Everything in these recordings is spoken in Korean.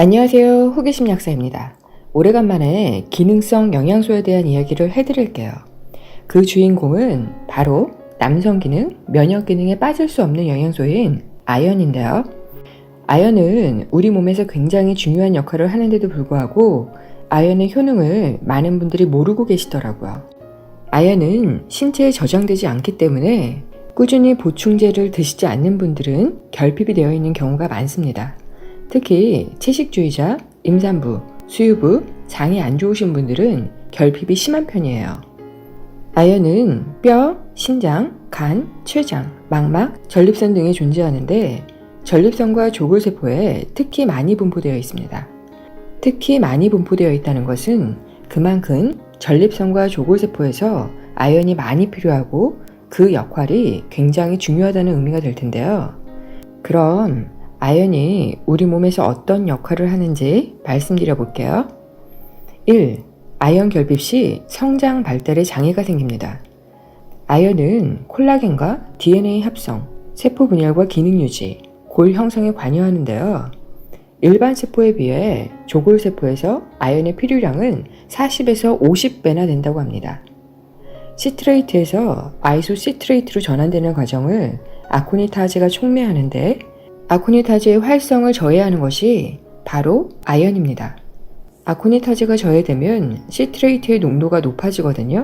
안녕하세요. 호기심 약사입니다. 오래간만에 기능성 영양소에 대한 이야기를 해드릴게요. 그 주인공은 바로 남성 기능, 면역 기능에 빠질 수 없는 영양소인 아연인데요. 아연은 우리 몸에서 굉장히 중요한 역할을 하는데도 불구하고 아연의 효능을 많은 분들이 모르고 계시더라고요. 아연은 신체에 저장되지 않기 때문에 꾸준히 보충제를 드시지 않는 분들은 결핍이 되어 있는 경우가 많습니다. 특히 채식주의자, 임산부, 수유부, 장이 안 좋으신 분들은 결핍이 심한 편이에요. 아연은 뼈, 신장, 간, 췌장, 망막, 전립선 등에 존재하는데 전립선과 조골세포에 특히 많이 분포되어 있습니다. 특히 많이 분포되어 있다는 것은 그만큼 전립선과 조골세포에서 아연이 많이 필요하고 그 역할이 굉장히 중요하다는 의미가 될 텐데요. 그럼 아연이 우리 몸에서 어떤 역할을 하는지 말씀드려 볼게요. 1. 아연 결핍 시 성장 발달에 장애가 생깁니다. 아연은 콜라겐과 DNA 합성, 세포 분열과 기능 유지, 골 형성에 관여하는데요. 일반 세포에 비해 조골세포에서 아연의 필요량은 40에서 50배나 된다고 합니다. 시트레이트에서 아이소시트레이트로 전환되는 과정을 아코니타즈가 촉매하는데 아코니타즈의 활성을 저해하는 것이 바로 아연입니다. 아코니타즈가 저해되면 시트레이트의 농도가 높아지거든요.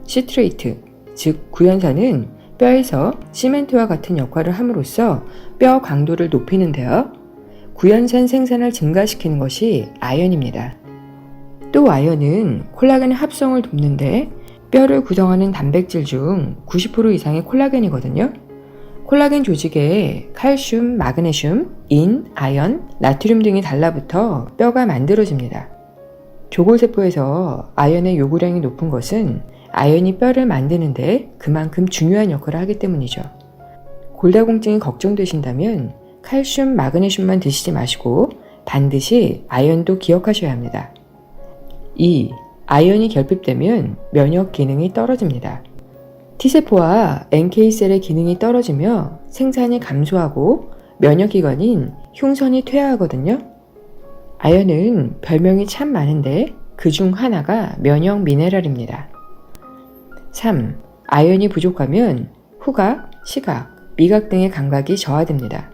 시트레이트, 즉 구연산은 뼈에서 시멘트와 같은 역할을 함으로써 뼈 강도를 높이는데요. 구연산 생산을 증가시키는 것이 아연입니다. 또 아연은 콜라겐의 합성을 돕는데 뼈를 구성하는 단백질 중 90% 이상이 콜라겐이거든요. 콜라겐 조직에 칼슘, 마그네슘, 인, 아연, 나트륨 등이 달라붙어 뼈가 만들어집니다. 조골세포에서 아연의 요구량이 높은 것은 아연이 뼈를 만드는데 그만큼 중요한 역할을 하기 때문이죠. 골다공증이 걱정되신다면 칼슘, 마그네슘만 드시지 마시고 반드시 아연도 기억하셔야 합니다. 2. 아연이 결핍되면 면역 기능이 떨어집니다. T세포와 NK셀의 기능이 떨어지며 생산이 감소하고 면역기관인 흉선이 퇴화하거든요. 아연은 별명이 참 많은데 그중 하나가 면역 미네랄입니다. 3. 아연이 부족하면 후각, 시각, 미각 등의 감각이 저하됩니다.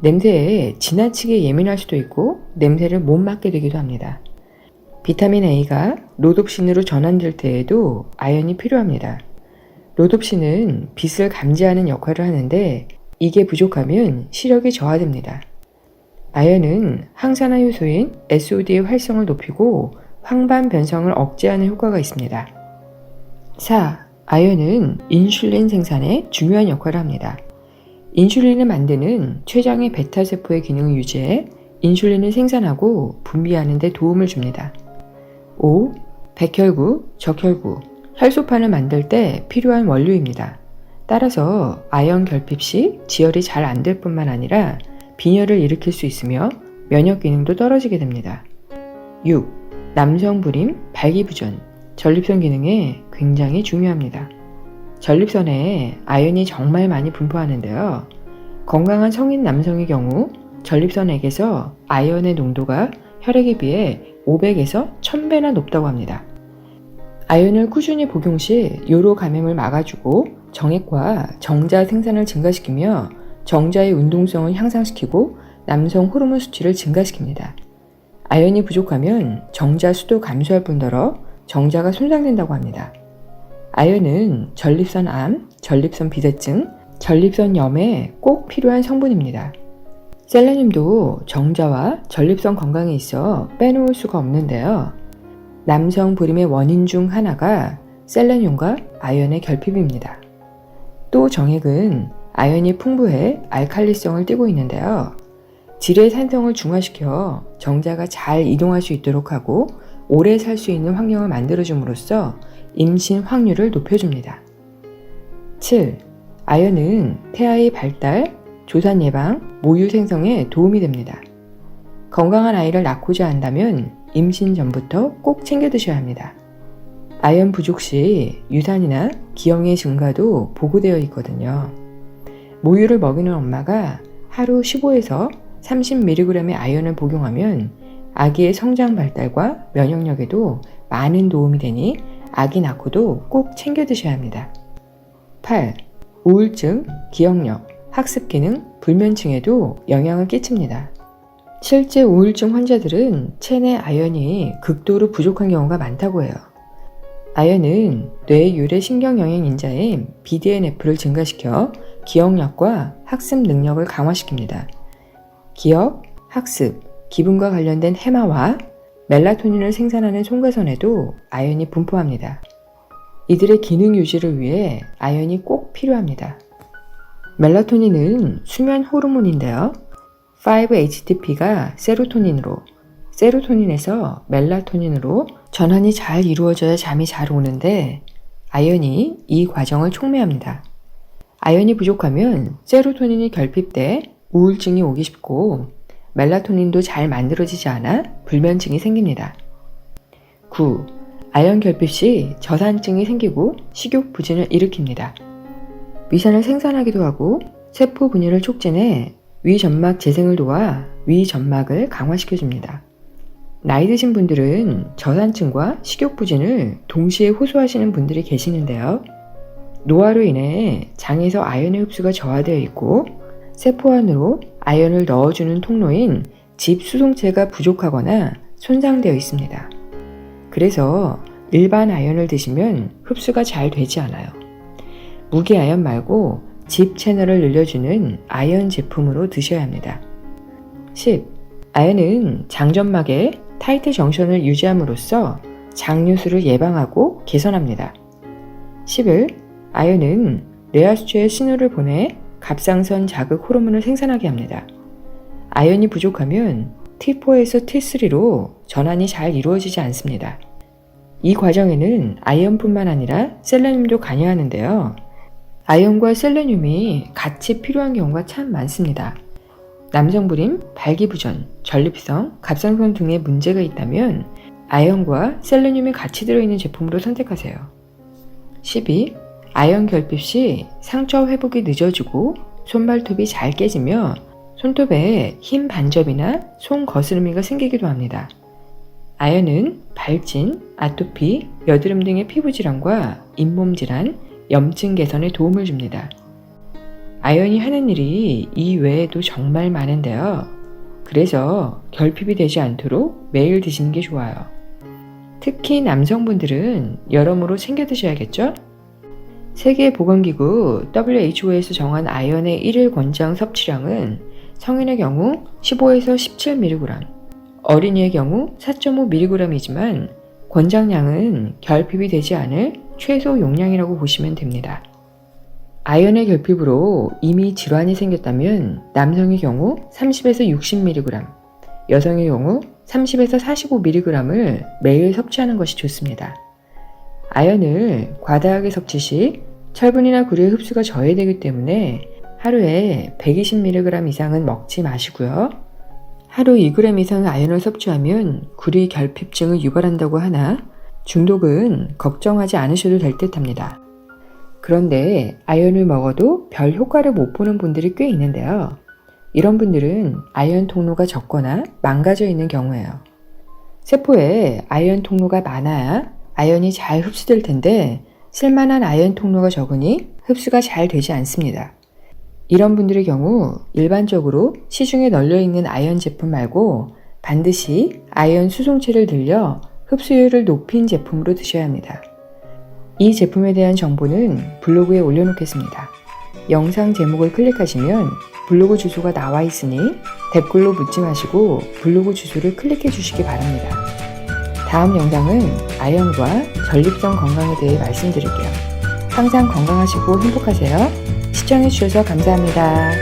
냄새에 지나치게 예민할 수도 있고 냄새를 못 맡게 되기도 합니다. 비타민 A가 로놉신으로 전환될 때에도 아연이 필요합니다. 로놉신은 빛을 감지하는 역할을 하는데 이게 부족하면 시력이 저하됩니다. 아연은 항산화 효소인 SOD의 활성을 높이고 황반 변성을 억제하는 효과가 있습니다. 4. 아연은 인슐린 생산에 중요한 역할을 합니다. 인슐린을 만드는 췌장의 베타세포의 기능을 유지해 인슐린을 생산하고 분비하는 데 도움을 줍니다. 5. 백혈구, 적혈구, 혈소판을 만들 때 필요한 원료입니다. 따라서 아연 결핍 시 지혈이 잘 안 될 뿐만 아니라 빈혈을 일으킬 수 있으며 면역 기능도 떨어지게 됩니다. 6. 남성 불임, 발기부전, 전립선 기능에 굉장히 중요합니다. 전립선에 아연이 정말 많이 분포하는데요. 건강한 성인 남성의 경우 전립선액에서 아연의 농도가 혈액에 비해 500에서 1000배나 높다고 합니다. 아연을 꾸준히 복용 시 요로 감염을 막아주고 정액과 정자 생산을 증가시키며 정자의 운동성을 향상시키고 남성 호르몬 수치를 증가시킵니다. 아연이 부족하면 정자 수도 감소할 뿐더러 정자가 손상된다고 합니다. 아연은 전립선암, 전립선 비대증, 전립선염에 꼭 필요한 성분입니다. 셀레늄도 정자와 전립선 건강에 있어 빼놓을 수가 없는데요. 남성 불임의 원인 중 하나가 셀레늄과 아연의 결핍입니다. 또 정액은 아연이 풍부해 알칼리성을 띠고 있는데요. 질의 산성을 중화시켜 정자가 잘 이동할 수 있도록 하고 오래 살 수 있는 환경을 만들어줌으로써 임신 확률을 높여줍니다. 7. 아연은 태아의 발달, 조산 예방, 모유 생성에 도움이 됩니다. 건강한 아이를 낳고자 한다면 임신 전부터 꼭 챙겨 드셔야 합니다. 아연 부족 시 유산이나 기형의 증가도 보고되어 있거든요. 모유를 먹이는 엄마가 하루 15에서 30mg의 아연을 복용하면 아기의 성장 발달과 면역력에도 많은 도움이 되니 아기 낳고도 꼭 챙겨 드셔야 합니다. 8. 우울증, 기억력, 학습 기능, 불면증에도 영향을 끼칩니다. 실제 우울증 환자들은 체내 아연이 극도로 부족한 경우가 많다고 해요. 아연은 뇌 유래 신경영양 인자인 BDNF를 증가시켜 기억력과 학습 능력을 강화시킵니다. 기억, 학습, 기분과 관련된 해마와 멜라토닌을 생산하는 송가선에도 아연이 분포합니다. 이들의 기능 유지를 위해 아연이 꼭 필요합니다. 멜라토닌은 수면 호르몬인데요. 5-HTP가 세로토닌으로, 세로토닌에서 멜라토닌으로 전환이 잘 이루어져야 잠이 잘 오는데 아연이 이 과정을 촉매합니다. 아연이 부족하면 세로토닌이 결핍돼 우울증이 오기 쉽고 멜라토닌도 잘 만들어지지 않아 불면증이 생깁니다. 9. 아연 결핍 시 저산증이 생기고 식욕부진을 일으킵니다. 위산을 생산하기도 하고 세포 분열을 촉진해 위점막 재생을 도와 위점막을 강화시켜줍니다. 나이 드신 분들은 저산증과 식욕부진을 동시에 호소하시는 분들이 계시는데요. 노화로 인해 장에서 아연의 흡수가 저하되어 있고 세포 안으로 아연을 넣어주는 통로인 집수송체가 부족하거나 손상되어 있습니다. 그래서 일반 아연을 드시면 흡수가 잘 되지 않아요. 무기아연 말고 집 채널을 늘려주는 아연 제품으로 드셔야 합니다. 10. 아연은 장점막의 타이트 정션을 유지함으로써 장류수를 예방하고 개선합니다. 11. 아연은 뇌하수체에 신호를 보내 갑상선 자극 호르몬을 생산하게 합니다. 아연이 부족하면 T4에서 T3로 전환이 잘 이루어지지 않습니다. 이 과정에는 아연뿐만 아니라 셀레늄도 관여하는데요. 아연과 셀레늄이 같이 필요한 경우가 참 많습니다. 남성불임, 발기부전, 전립성, 갑상선 등의 문제가 있다면 아연과 셀레늄이 같이 들어있는 제품으로 선택하세요. 12. 아연 결핍 시 상처 회복이 늦어지고 손발톱이 잘 깨지며 손톱에 흰 반접이나 손 거스름이가 생기기도 합니다. 아연은 발진, 아토피, 여드름 등의 피부질환과 잇몸 질환, 염증 개선에 도움을 줍니다. 아연이 하는 일이 이 외에도 정말 많은데요. 그래서 결핍이 되지 않도록 매일 드시는 게 좋아요. 특히 남성분들은 여러모로 챙겨 드셔야겠죠? 세계보건기구 WHO에서 정한 아연의 1일 권장 섭취량은 성인의 경우 15에서 17mg, 어린이의 경우 4.5mg이지만 권장량은 결핍이 되지 않을 최소 용량이라고 보시면 됩니다. 아연의 결핍으로 이미 질환이 생겼다면 남성의 경우 30에서 60mg, 여성의 경우 30에서 45mg을 매일 섭취하는 것이 좋습니다. 아연을 과다하게 섭취 시 철분이나 구리의 흡수가 저해되기 때문에 하루에 120mg 이상은 먹지 마시고요. 하루 2g 이상 아연을 섭취하면 구리 결핍증을 유발한다고 하나 중독은 걱정하지 않으셔도 될 듯합니다. 그런데 아연을 먹어도 별 효과를 못 보는 분들이 꽤 있는데요. 이런 분들은 아연 통로가 적거나 망가져 있는 경우예요. 세포에 아연 통로가 많아야 아연이 잘 흡수될 텐데 쓸만한 아연 통로가 적으니 흡수가 잘 되지 않습니다. 이런 분들의 경우 일반적으로 시중에 널려있는 아연 제품 말고 반드시 아연 수송체를 들려 흡수율을 높인 제품으로 드셔야 합니다. 이 제품에 대한 정보는 블로그에 올려놓겠습니다. 영상 제목을 클릭하시면 블로그 주소가 나와 있으니 댓글로 묻지 마시고 블로그 주소를 클릭해 주시기 바랍니다. 다음 영상은 아연과 전립선 건강에 대해 말씀드릴게요. 항상 건강하시고 행복하세요. 시청해 주셔서 감사합니다.